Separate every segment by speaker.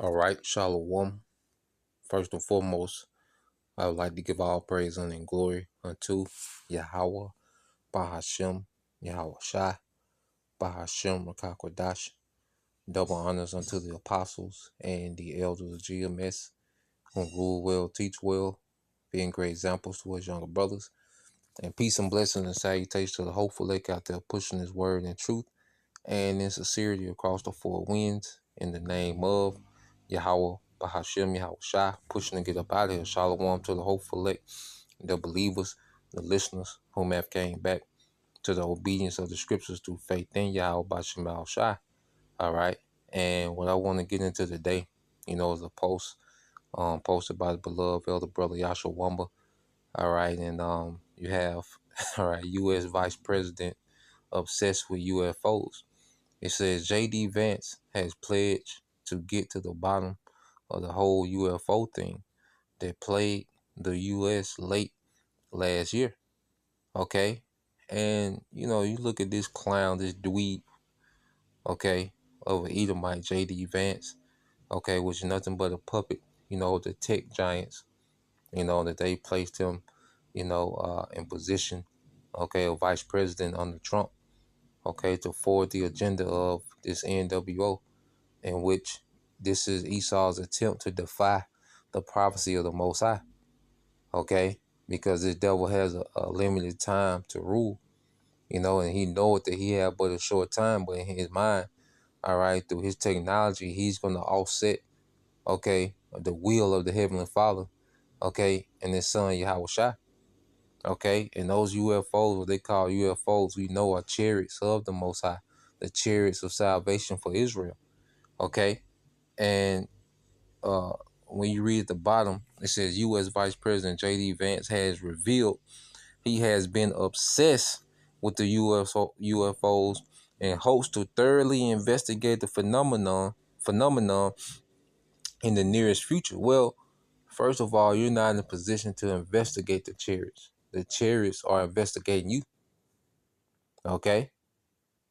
Speaker 1: All right, Shalom. First and foremost, I would like to give all praise and glory unto Yahweh, Bahashem, Yahweh Shai, Bahashem, Rakakwadash. Double honors unto the apostles and the elders of GMS, who rule well, teach well, being great examples to us younger brothers. And peace and blessings and salutations to the hopeful lake out there pushing his word in truth and in sincerity across the four winds in the name of Yahweh, Bahashem, Yahweh Shai, pushing to get up out of here. Shalom to the hopeful elect, the believers, the listeners whom have came back to the obedience of the scriptures through faith in Yahweh, Bahashem, Yahweh Shai. All right. And what I want to get into today, is a post posted by the beloved elder brother Yashua Wamba. All right. And you have, all right, U.S. Vice President obsessed with UFOs. It says J.D. Vance has pledged to get to the bottom of the whole UFO thing that plagued the U.S. late last year. Okay? And, you look at this clown, this dweeb, okay, of an Edomite, J.D. Vance, okay, which is nothing but a puppet, the tech giants, that they placed him, in position, okay, of vice president under Trump, okay, to forward the agenda of this NWO, in which this is Esau's attempt to defy the prophecy of the Most High, okay? Because this devil has a limited time to rule, and he knows that he have but a short time, but in his mind, all right, through his technology, he's going to offset, okay, the will of the Heavenly Father, okay, and his son Yahweh Shai, okay? And those UFOs, what they call UFOs, we know are chariots of the Most High, the chariots of salvation for Israel, okay? And when you read at the bottom, it says U.S. Vice President J.D. Vance has revealed he has been obsessed with the UFOs and hopes to thoroughly investigate the phenomenon in the nearest future. Well, first of all, you're not in a position to investigate the chariots. The chariots are investigating you. Okay?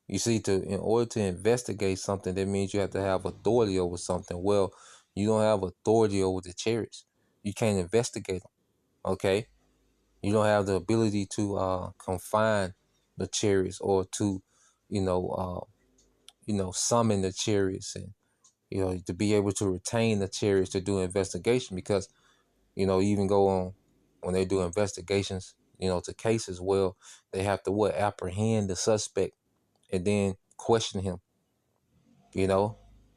Speaker 1: You see, in order to investigate something, that means you have to have authority over something. Well, you don't have authority over the chariots. You can't investigate them. Okay, you don't have the ability to confine the chariots or to, summon the chariots and to be able to retain the chariots to do investigation because you even go on when they do investigations, to cases. Well, they have to apprehend the suspect and then question him.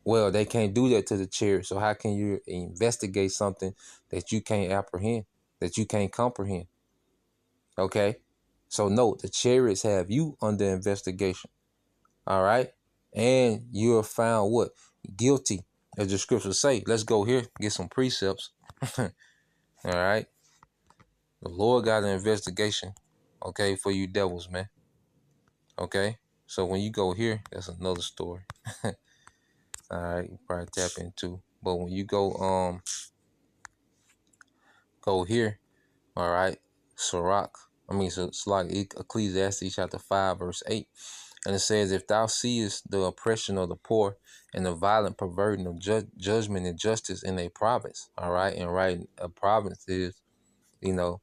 Speaker 1: Well, they can't do that to the chariot. So how can you investigate something that you can't apprehend, that you can't comprehend? Okay. So note, the chariots have you under investigation. All right. And you're found what? Guilty, as the scriptures say. Let's go here, get some precepts. All right. The Lord got an investigation, okay, for you devils, man. Okay. So when you go here, that's another story. All right, you probably tap into. But when you go here, all right, it's like Ecclesiastes chapter 5, verse 8. And it says, if thou seest the oppression of the poor and the violent perverting of judgment and justice in a province, all right, and right, a province is, a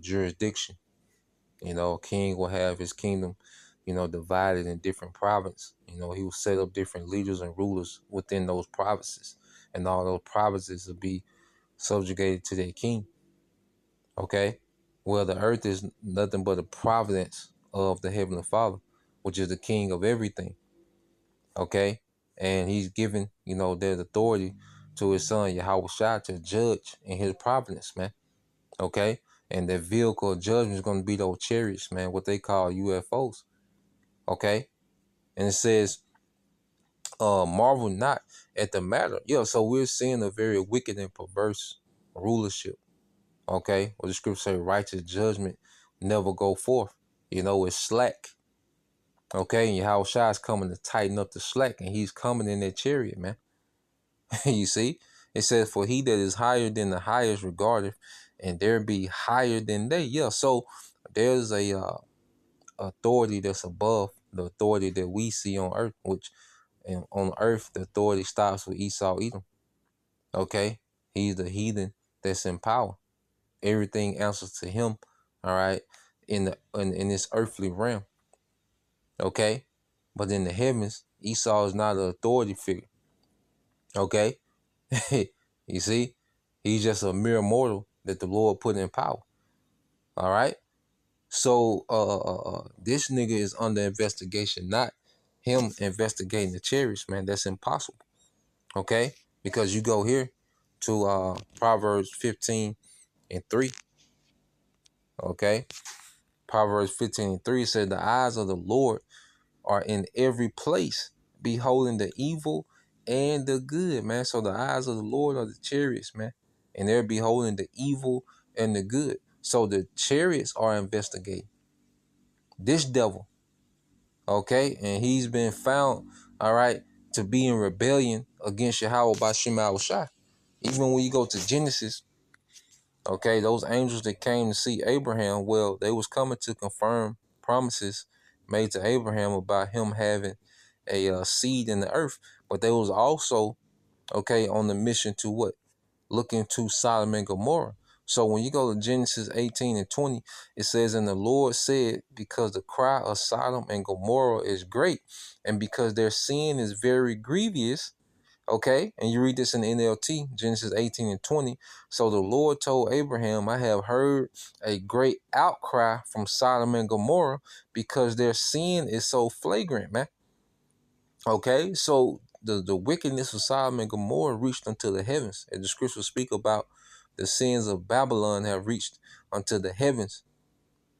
Speaker 1: jurisdiction. A king will have his kingdom, divided in different provinces. He will set up different leaders and rulers within those provinces, and all those provinces will be subjugated to their king. Okay, well, the earth is nothing but a providence of the Heavenly Father, which is the King of everything. Okay, and He's given that authority to His Son Yahweh Shai to judge in His providence, man. Okay, and that vehicle of judgment is going to be those chariots, man, what they call UFOs. Okay, and it says, marvel not at the matter. Yeah, so we're seeing a very wicked and perverse rulership. Okay, what the scripture say, righteous judgment never go forth. It's slack. Okay, and Yahweh Shai is coming to tighten up the slack, and He's coming in that chariot, man. You see, it says, for he that is higher than the highest regardeth, and there be higher than they. Yeah, so there's a authority that's above the authority that we see on earth, which And on earth, the authority stops with Esau Edom. Okay? He's the heathen that's in power. Everything answers to him, all right, in this earthly realm. Okay? But in the heavens, Esau is not an authority figure. Okay? You see? He's just a mere mortal that the Lord put in power. All right? So this nigga is under investigation, not him investigating the chariots, man. That's impossible. Okay? Because you go here to Proverbs 15:3. Okay? Proverbs 15:3 said the eyes of the Lord are in every place, beholding the evil and the good, man. So the eyes of the Lord are the chariots, man. And they're beholding the evil and the good. So the chariots are investigating this devil, okay? And he's been found, all right, to be in rebellion against Yahweh by Shema Shai. Even when you go to Genesis, okay, those angels that came to see Abraham, well, they was coming to confirm promises made to Abraham about him having a seed in the earth. But they was also, okay, on the mission to what? Look into Sodom and Gomorrah. So when you go to Genesis 18:20, it says, and the Lord said, because the cry of Sodom and Gomorrah is great, and because their sin is very grievous, okay, and you read this in the NLT, Genesis 18:20. So the Lord told Abraham, I have heard a great outcry from Sodom and Gomorrah because their sin is so flagrant, man. Okay, so the wickedness of Sodom and Gomorrah reached unto the heavens. And the scriptures speak about the sins of Babylon have reached unto the heavens.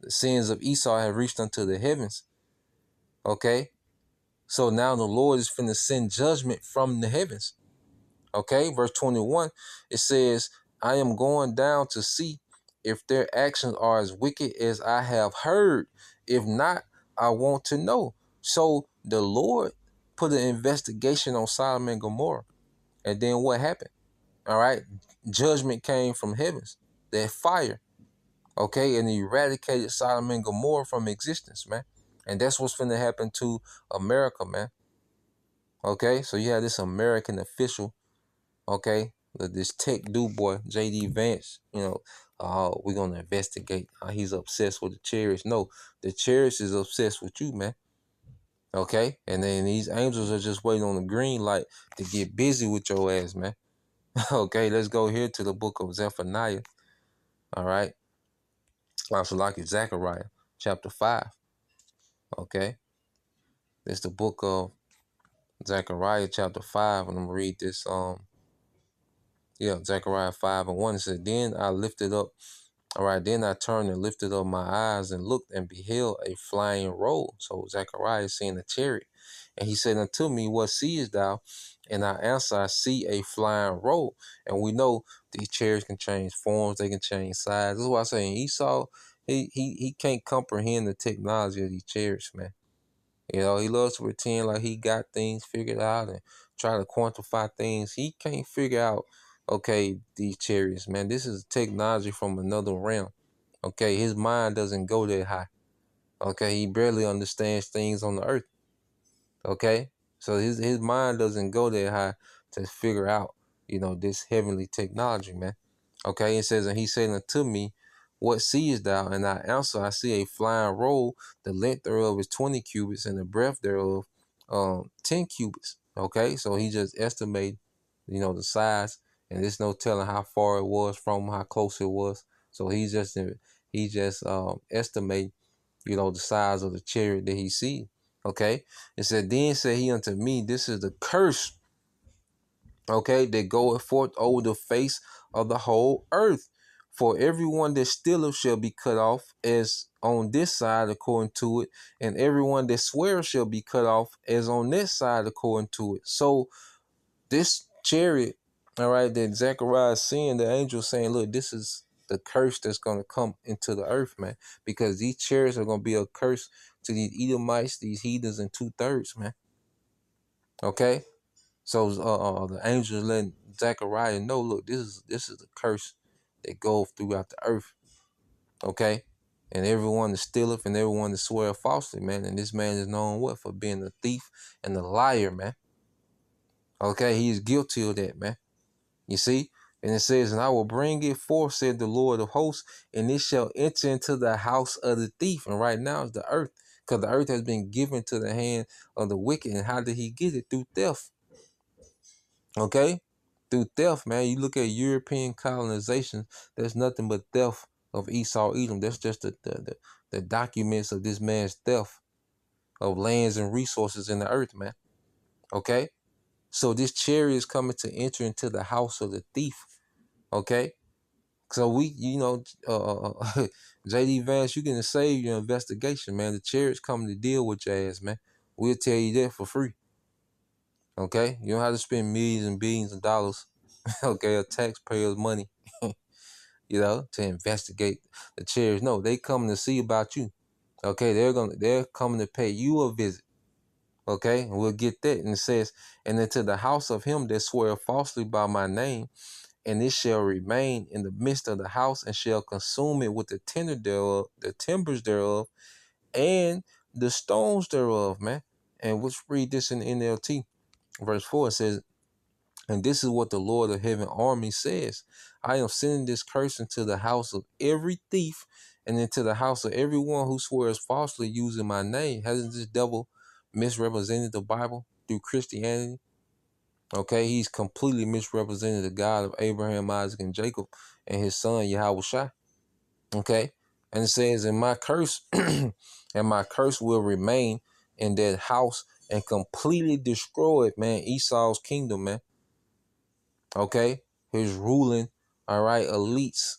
Speaker 1: The sins of Esau have reached unto the heavens. Okay, so now the Lord is finna send judgment from the heavens. Okay, verse 21, it says, I am going down to see if their actions are as wicked as I have heard. If not, I want to know. So the Lord put an investigation on Sodom and Gomorrah. And then what happened? All right, judgment came from heavens, that fire. Okay, and he eradicated Sodom and Gomorrah from existence, man. And that's what's finna happen to America, man. Okay, so you have this American official, okay, this tech dude boy, J.D. Vance, we're going to investigate. He's obsessed with the chariots. No, the chariots is obsessed with you, man. Okay? And then these angels are just waiting on the green light to get busy with your ass, man. Okay, let's go here to the book of Zephaniah. All right? Also like it, Zechariah, chapter 5. Okay? It's the book of Zechariah, chapter 5. And I'm going to read this, Zechariah 5:1. It said, then I lifted up, all right, then I turned and lifted up my eyes and looked and beheld a flying roll. So Zechariah is seeing a chariot. And he said unto me, what seest thou? And I answer, I see a flying roll. And we know these chariots can change forms, they can change size. This is why I say Esau, he can't comprehend the technology of these chariots, man. You know, he loves to pretend like he got things figured out and try to quantify things. He can't figure out, okay, these chariots, man. This is technology from another realm. Okay, his mind doesn't go that high. Okay, he barely understands things on the earth. Okay, so his mind doesn't go that high to figure out, this heavenly technology, man. Okay, it says, and he said unto me, what seest thou? And I answer, I see a flying roll. The length thereof is 20 cubits, and the breadth thereof 10 cubits. Okay, so he just estimated, the size, and there's no telling how far it was from how close it was. So he just estimate, the size of the chariot that he see. Okay, it said, then said he unto me, this is the curse, okay, that goeth forth over the face of the whole earth. For everyone that stealeth shall be cut off as on this side according to it, and everyone that sweareth shall be cut off as on this side according to it. So this chariot, all right, that Zechariah is seeing, the angel saying, look, this is the curse that's going to come into the earth, man, because these chariots are going to be a curse to these Edomites, these heathens, and 2/3, man. Okay, so the angel letting Zechariah know, look, this is the curse that goes throughout the earth. Okay, and everyone that stealeth and everyone that swear falsely, man. And this man is known what for being a thief and a liar, man. Okay, he is guilty of that, man. You see? And it says, and I will bring it forth, said the Lord of hosts, and it shall enter into the house of the thief. And right now it's the earth, because the earth has been given to the hand of the wicked. And how did he get it? Through theft. Okay? Through theft, man. You look at European colonization, there's nothing but theft of Esau, Edom. That's just the documents of this man's theft of lands and resources in the earth, man. Okay? So this chariot is coming to enter into the house of the thief. Okay? So we, JD Vance, you can save your investigation, man. The chariot's coming to deal with your ass, man. We'll tell you that for free. Okay? You don't have to spend millions and billions of dollars, okay, of taxpayers' money, to investigate the chariots. No, they coming to see about you. Okay, they're coming to pay you a visit. Okay, and we'll get that. And it says, and into the house of him that swear falsely by my name, and it shall remain in the midst of the house, and shall consume it with the tinder thereof, the timbers thereof, and the stones thereof, man. And let's read this in the NLT. Verse 4, it says, and this is what the Lord of heaven army says. I am sending this curse into the house of every thief and into the house of everyone who swears falsely using my name. Hasn't this devil misrepresented the Bible through Christianity? Okay, he's completely misrepresented the God of Abraham, Isaac, and Jacob and his son Yahweh Shai. Okay, and it says, and my curse and my curse will remain in that house and completely destroy it, man. Esau's kingdom, man. Okay, his ruling, all right, elites,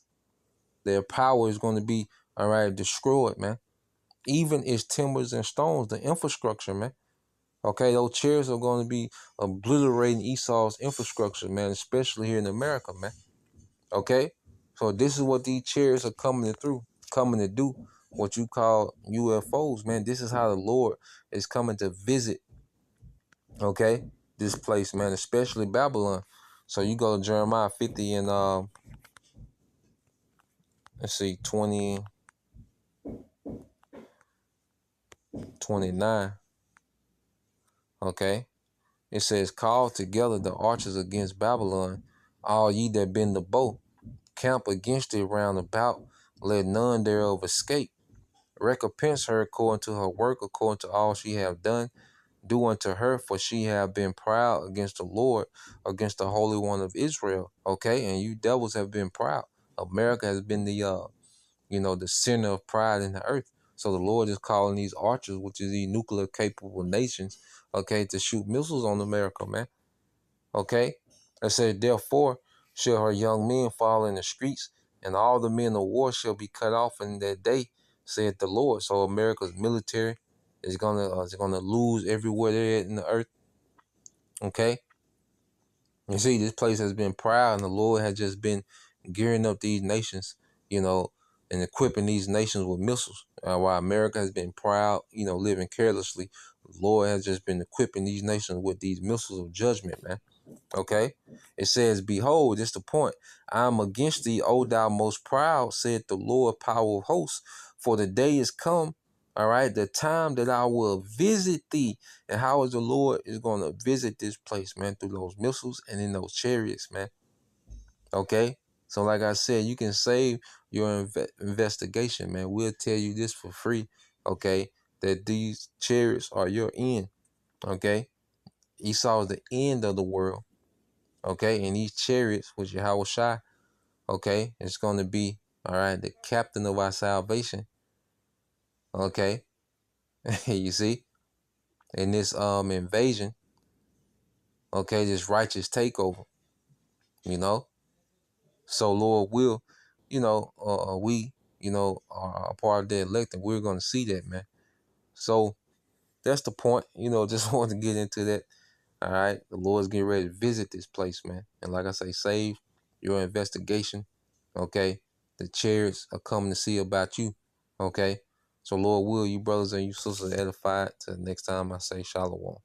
Speaker 1: their power is going to be, all right, destroyed, man. Even its timbers and stones, the infrastructure, man. Okay, those chairs are going to be obliterating Esau's infrastructure, man, especially here in America, man. Okay, so this is what these chairs are coming to do, what you call UFOs, man. This is how the Lord is coming to visit, okay, this place, man, especially Babylon. So you go to Jeremiah 50 and let's see, 29. Okay. It says, call together the archers against Babylon, all ye that bend the bow, camp against it round about, let none thereof escape. Recompense her according to her work, according to all she have done. Do unto her, for she have been proud against the Lord, against the Holy One of Israel. Okay, and you devils have been proud. America has been the center of pride in the earth. So the Lord is calling these archers, which is these nuclear capable nations, okay, to shoot missiles on America, man. Okay? It said, therefore shall her young men fall in the streets, and all the men of war shall be cut off in that day, said the Lord. So America's military is gonna lose everywhere they're at in the earth. Okay? You see, this place has been proud, and the Lord has just been gearing up these nations, and equipping these nations with missiles. While America has been proud, living carelessly, the Lord has just been equipping these nations with these missiles of judgment, man. Okay? It says, behold, this the point. I am against thee, O thou most proud, said the Lord, power of hosts. For the day is come, all right, the time that I will visit thee. And how is the Lord is going to visit this place, man? Through those missiles and in those chariots, man. Okay? So like I said, you can save your investigation, man. We'll tell you this for free, okay? That these chariots are your end, okay? Esau is the end of the world. Okay, and these chariots, which Yahweh Shai, okay, it's going to be, all right, the captain of our salvation. Okay, you see, in this invasion, okay, this righteous takeover, you know. So Lord will, we, are a part of the elect, and we're going to see that, man. So that's the point, just wanted to get into that. All right, the Lord's getting ready to visit this place, man. And like I say, save your investigation. Okay, the chariots are coming to see about you. Okay, so Lord will, you brothers and you sisters edified. Till next time I say shalom.